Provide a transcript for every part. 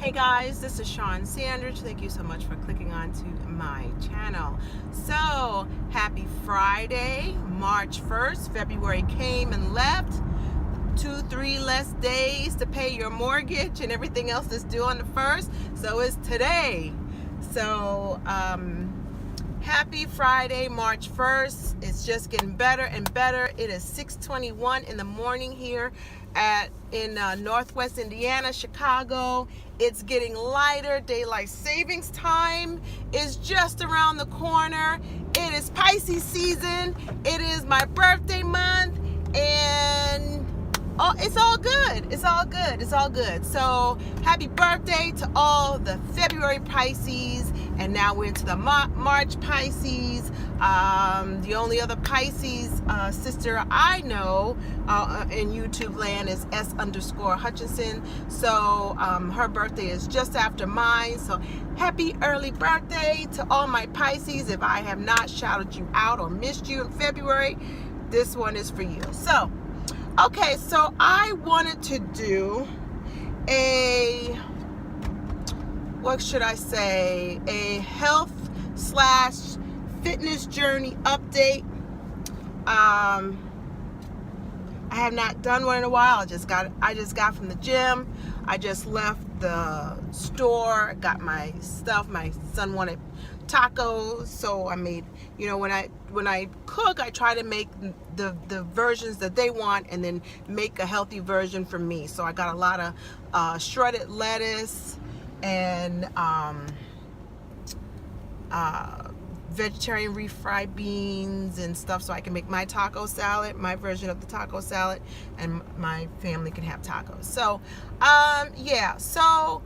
Hey guys, this is Sean Sanders. Thank you so much for clicking on to my channel. So, happy Friday, March 1st. February came and left. 2-3 less days to pay your mortgage and everything else that's due on the 1st. So it's today. So, happy Friday, March 1st. It's just getting better and better. It is 6:21 in the morning here in Northwest Indiana, Chicago. It's getting lighter. Daylight savings time is just around the corner. It is Pisces season. It is my birthday month, and it's all good. It's all good. It's all good. So happy birthday to all the February Pisces, and now we're into the March Pisces. The only other Pisces sister I know in YouTube land is S_Hutchinson. So her birthday is just after mine. So happy early birthday to all my Pisces. If I have not shouted you out or missed you in February, this one is for you. So okay, so I wanted to do what should I say, a health/fitness journey update. I have not done one in a while. I just got from the gym. I just left the store, got my stuff. My son wanted tacos, so I made, when I cook, I try to make the versions that they want and then make a healthy version for me. So I got a lot of shredded lettuce and vegetarian refried beans and stuff, so I can make my taco salad, my version of the taco salad, and my family can have tacos. So yeah, so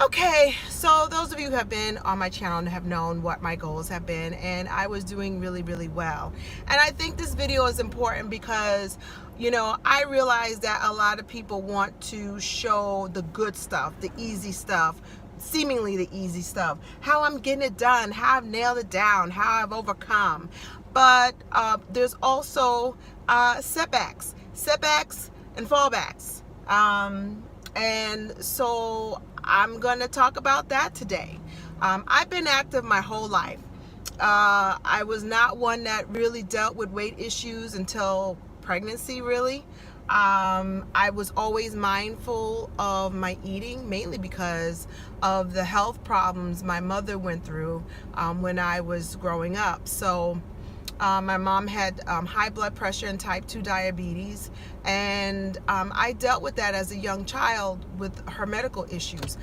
okay, so those of you who have been on my channel have known what my goals have been, and I was doing really, really well. And I think this video is important because, I realize that a lot of people want to show the good stuff, the easy stuff, seemingly the easy stuff, how I'm getting it done, how I've nailed it down, how I've overcome. But there's also setbacks and fallbacks. And so I'm going to talk about that today. I've been active my whole life. I was not one that really dealt with weight issues until pregnancy, really. I was always mindful of my eating, mainly because of the health problems my mother went through when I was growing up. So my mom had high blood pressure and type 2 diabetes, and I dealt with that as a young child with her medical issues.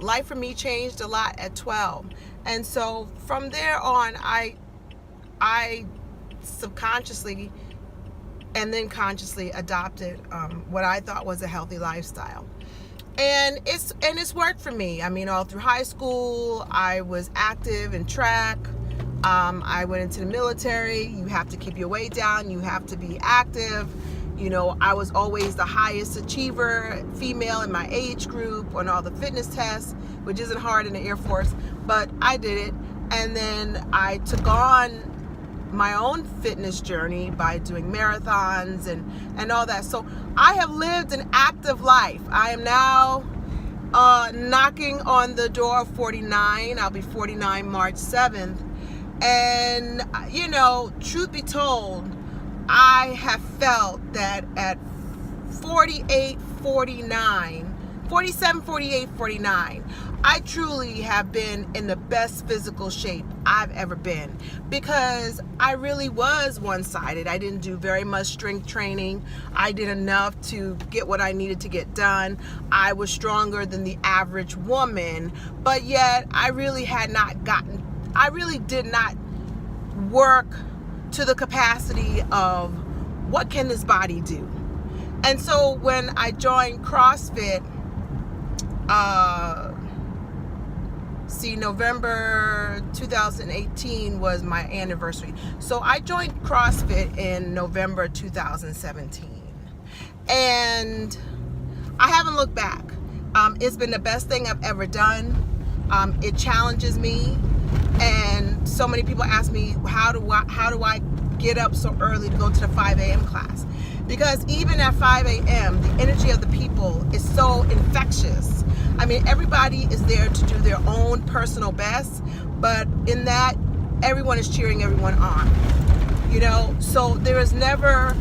Life for me changed a lot at 12, and so from there on, I subconsciously and then consciously adopted what I thought was a healthy lifestyle. And it's worked for me. I mean, all through high school, I was active in track. I went into the military. You have to keep your weight down. You have to be active. I was always the highest achiever female in my age group on all the fitness tests, which isn't hard in the Air Force, but I did it. And then I took on my own fitness journey by doing marathons and all that. So I have lived an active life. I am now knocking on the door of 49. I'll be 49 March 7th. And, truth be told, I have felt that at 47, 48, 49, I truly have been in the best physical shape I've ever been, because I really was one-sided. I didn't do very much strength training. I did enough to get what I needed to get done. I was stronger than the average woman, but yet I really did not work to the capacity of what can this body do. And so when I joined CrossFit, November 2018 was my anniversary. So I joined CrossFit in November 2017. And I haven't looked back. It's been the best thing I've ever done. It challenges me. And so many people ask me, how do I get up so early to go to the 5 a.m. class? Because even at 5 a.m., the energy of the people is so infectious. I mean, everybody is there to do their own personal best, but in that, everyone is cheering everyone on. You know, so there is never,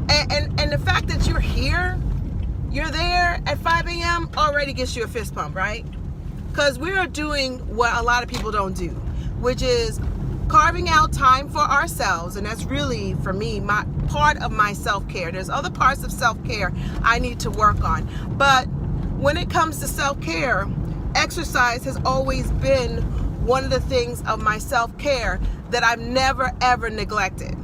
and the fact that you're here, you're there at 5 a.m. already gets you a fist pump, right? Because we are doing what a lot of people don't do, which is carving out time for ourselves. And that's really, for me, my part of my self-care. There's other parts of self-care I need to work on. But when it comes to self-care, exercise has always been one of the things of my self-care that I've never, ever neglected.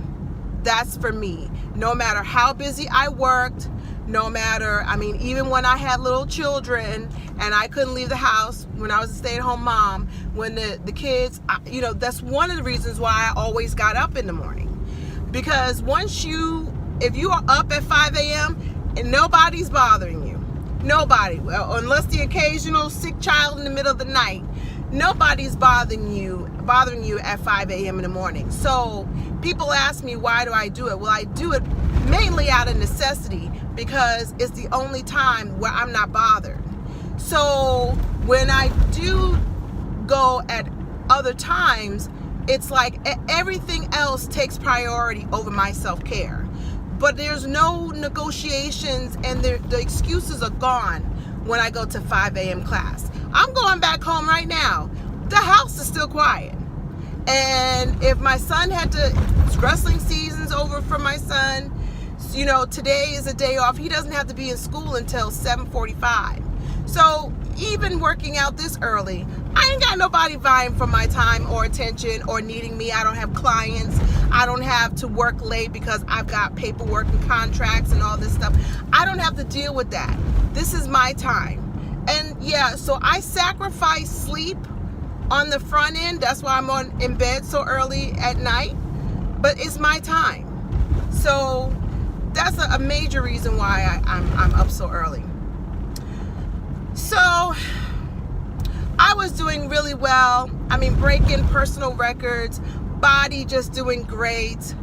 That's for me. No matter how busy I worked, no matter, I mean, even when I had little children and I couldn't leave the house, when I was a stay-at-home mom, when the kids, you know, that's one of the reasons why I always got up in the morning. Because if you are up at 5 a.m. and nobody's bothering you, nobody, well, unless the occasional sick child in the middle of the night, nobody's bothering you at 5 a.m. in the morning. So people ask me, why do I do it? Well, I do it mainly out of necessity, because it's the only time where I'm not bothered. So when I do go at other times, it's like everything else takes priority over my self-care. But there's no negotiations, and the excuses are gone when I go to 5 a.m. class. I'm going back home right now. The house is still quiet. And if my son wrestling season's over for my son, you know, today is a day off. He doesn't have to be in school until 7:45. So even working out this early, I ain't got nobody vying for my time or attention or needing me. I don't have clients. I don't have to work late because I've got paperwork and contracts and all this stuff. I don't have to deal with that. This is my time. And yeah, so I sacrifice sleep on the front end. That's why I'm in bed so early at night. But it's my time. So that's a major reason why I'm up so early. So I was doing really well. I mean, breaking personal records, body just doing great.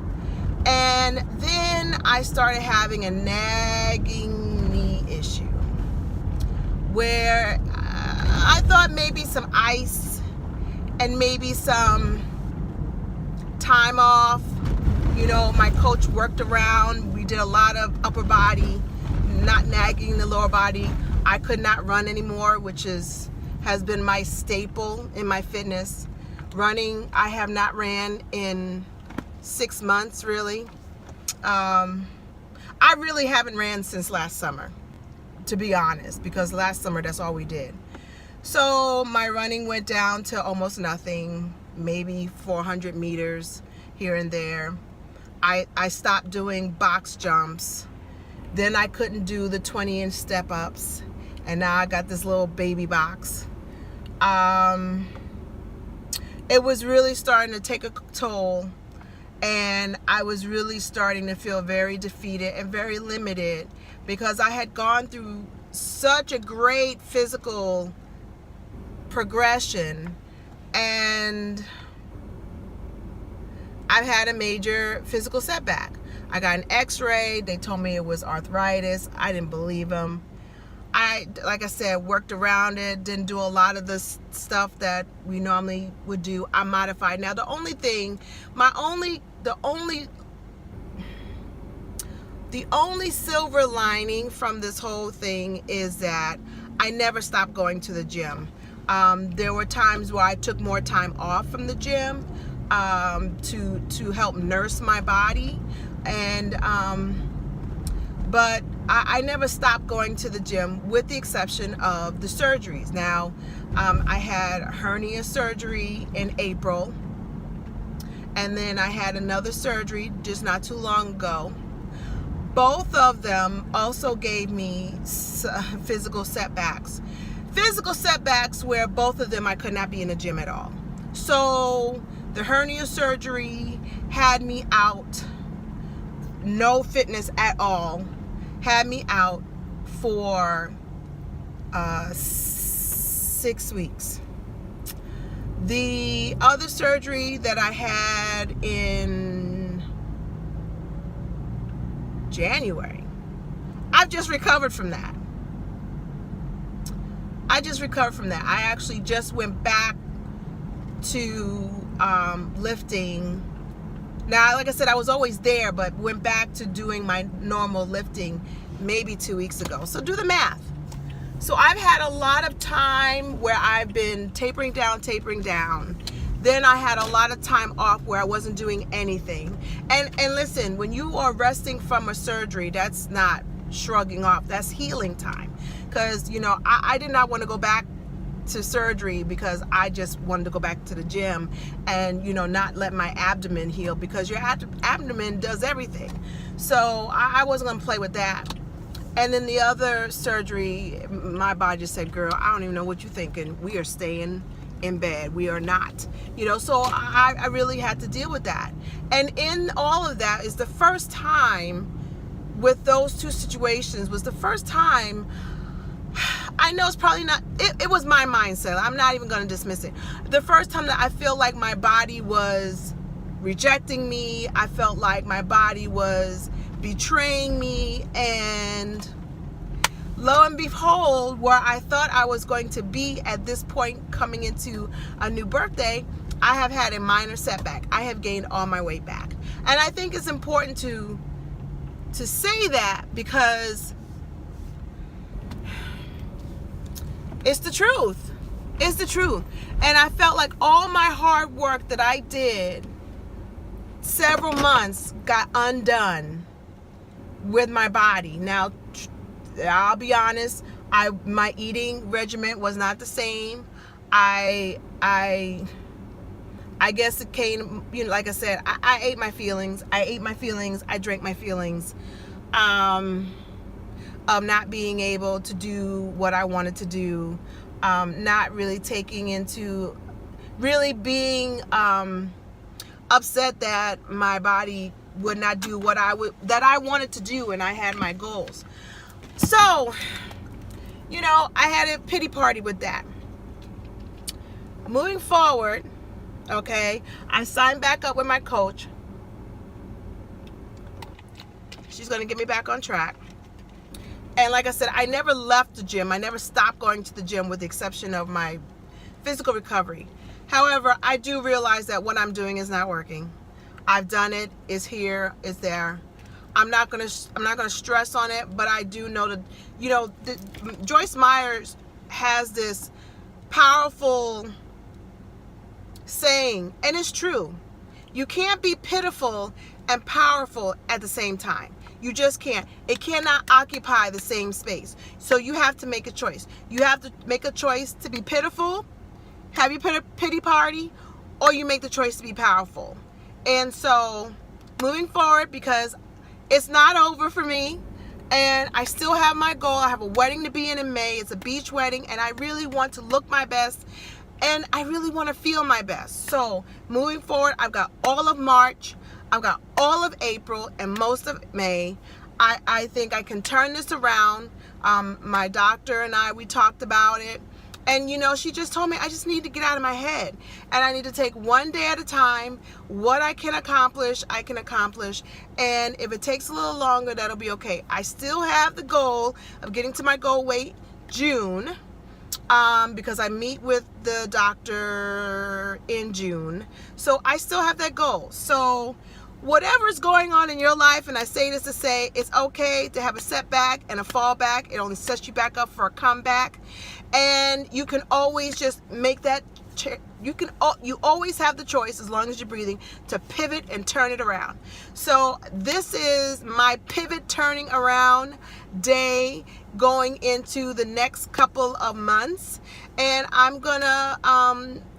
And then I started having a nagging knee issue where I thought maybe some ice and maybe some time off. You know, my coach worked around. We did a lot of upper body, not nagging the lower body. I could not run anymore, which has been my staple in my fitness. Running, I have not ran in 6 months, really. I really haven't ran since last summer, to be honest, because last summer, that's all we did. So my running went down to almost nothing, maybe 400 meters here and there. I stopped doing box jumps. Then I couldn't do the 20-inch step-ups. And now I got this little baby box. It was really starting to take a toll. And I was really starting to feel very defeated and very limited, because I had gone through such a great physical progression, and I've had a major physical setback. I got an x-ray. They told me it was arthritis. I didn't believe them. Like I said, worked around it, didn't do a lot of the stuff that we normally would do. I modified. Now, the only silver lining from this whole thing is that I never stopped going to the gym. There were times where I took more time off from the gym to help nurse my body, and but I never stopped going to the gym, with the exception of the surgeries. Now, I had hernia surgery in April, and then I had another surgery just not too long ago. Both of them also gave me physical setbacks. Physical setbacks where both of them I could not be in the gym at all. So the hernia surgery had me out, no fitness at all, had me out for 6 weeks. The other surgery that I had in January, I've just recovered from that. I just recovered from that. I actually just went back to lifting. Now, like I said, I was always there, but went back to doing my normal lifting maybe 2 weeks ago. So do the math. So I've had a lot of time where I've been tapering down. Then I had a lot of time off where I wasn't doing anything. And listen, when you are resting from a surgery, that's not shrugging off. That's healing time. Because, you know, I did not want to go back to surgery because I just wanted to go back to the gym and, you know, not let my abdomen heal, because your abdomen does everything. So I wasn't going to play with that. And then the other surgery, my body just said, girl, I don't even know what you're thinking. We are staying in bed. We are not. You know, so I really had to deal with that. And in all of that is the first time with those two situations was the first time, I know it's probably not, it was my mindset. I'm not even going to dismiss it. The first time that I feel like my body was rejecting me, I felt like my body was betraying me, and lo and behold, where I thought I was going to be at this point coming into a new birthday, I have had a minor setback. I have gained all my weight back. And I think it's important to say that, because it's the truth. It's the truth. And I felt like all my hard work that I did several months got undone with my body. Now, I'll be honest, my eating regimen was not the same. I guess it came, you know, like I said, I ate my feelings. I drank my feelings. Of not being able to do what I wanted to do, not really taking into, really being upset that my body would not do what that I wanted to do, and I had my goals. So, you know, I had a pity party with that. Moving forward, okay, I signed back up with my coach. She's going to get me back on track. And like I said, I never left the gym. I never stopped going to the gym with the exception of my physical recovery. However, I do realize that what I'm doing is not working. I've done it. It's here. It's there. I'm not gonna stress on it, but I do know that, you know, Joyce Myers has this powerful saying, and it's true. You can't be pitiful and powerful at the same time. You just can't. It cannot occupy the same space. So you have to make a choice. You have to make a choice to be pitiful, have your pity party, or you make the choice to be powerful. And so moving forward, because it's not over for me, and I still have my goal. I have a wedding to be in May. It's a beach wedding, and I really want to look my best, and I really want to feel my best. So moving forward, I've got all of March, I've got all of April, and most of May. I think I can turn this around. My doctor and we talked about it. And, you know, she just told me I just need to get out of my head. And I need to take one day at a time. What I can accomplish, I can accomplish. And if it takes a little longer, that'll be okay. I still have the goal of getting to my goal weight June. Because I meet with the doctor in June. So I still have that goal. So whatever's going on in your life, and I say this to say it's okay to have a setback and a fallback. It only sets you back up for a comeback. And you can always just make that, you always have the choice, as long as you're breathing, to pivot and turn it around. So this is my pivot turning around day going into the next couple of months. And I'm gonna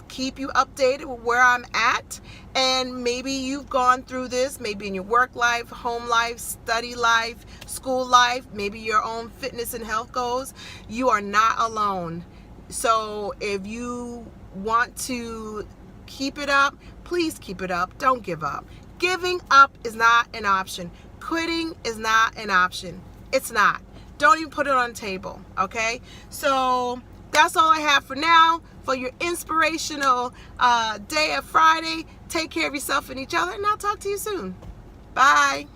keep you updated with where I'm at. And maybe you've gone through this, maybe in your work life, home life, study life, school life, maybe your own fitness and health goals. You are not alone. So if you want to keep it up, please keep it up. Don't give up. Giving up is not an option. Quitting is not an option. It's not. Don't even put it on the table, okay? So that's all I have for now. For your inspirational day of Friday, take care of yourself and each other, and I'll talk to you soon. Bye.